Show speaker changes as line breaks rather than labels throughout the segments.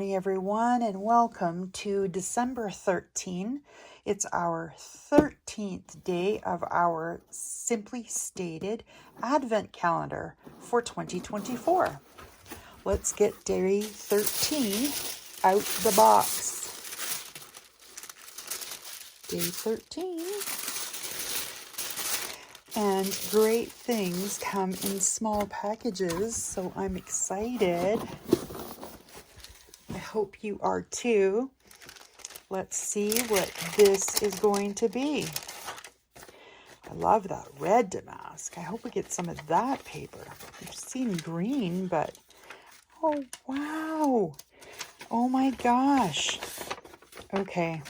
morning, everyone, and welcome to December 13. It's our 13th day of our Simply Stated Advent Calendar for 2024. Let's get day 13 out the box. Day 13. And great things come in small packages, so I'm excited. I hope you are too. Let's see what this is going to be. I love that red damask. I hope we get some of that paper. I've seen green, but oh wow. Oh my gosh. Okay,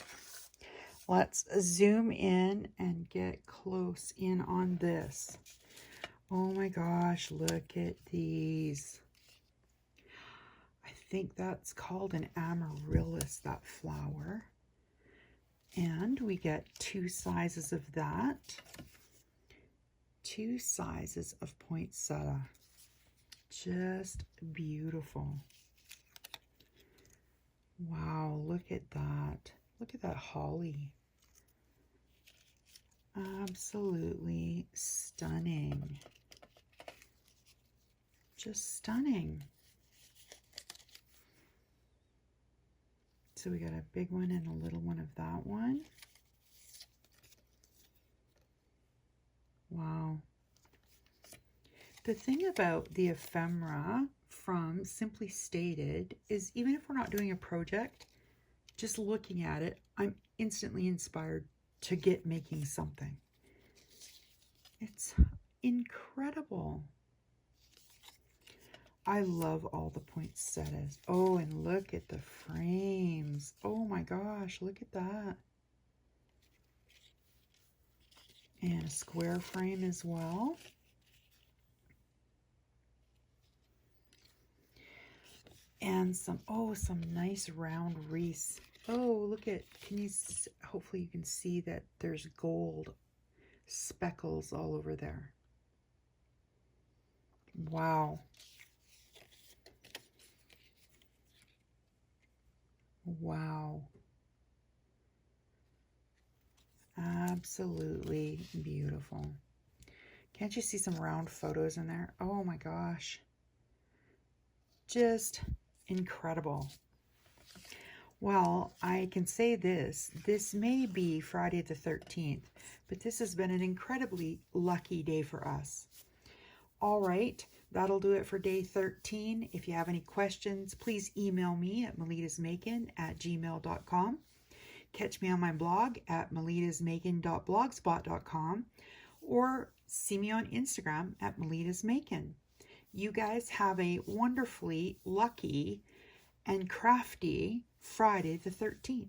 let's zoom in and get close in on this. Oh my gosh, look at these. I think that's called an amaryllis, that flower. And we get 2 sizes of that. 2 sizes of poinsettia. Just beautiful. Wow, look at that. Look at that holly. Absolutely stunning. Just stunning. So we got a big one and a little one of that one. Wow. The thing about the ephemera from Simply Stated is even if we're not doing a project, just looking at it, I'm instantly inspired to get making something. It's incredible. I love all the poinsettias. Oh, and look at the frames. Oh my gosh, look at that. And a square frame as well. And some nice round wreaths. Oh, look at, hopefully you can see that there's gold speckles all over there. Wow. Wow. Absolutely beautiful. Can't you see some round photos in there? Oh my gosh. Just incredible. Well, I can say this may be Friday the 13th, but this has been an incredibly lucky day for us. All right, that'll do it for day 13. If you have any questions, please email me at MelittasMakin@gmail.com. Catch me on my blog at MelittasMakin.blogspot.com or see me on Instagram at MelittasMakin. You guys have a wonderfully lucky and crafty Friday the 13th.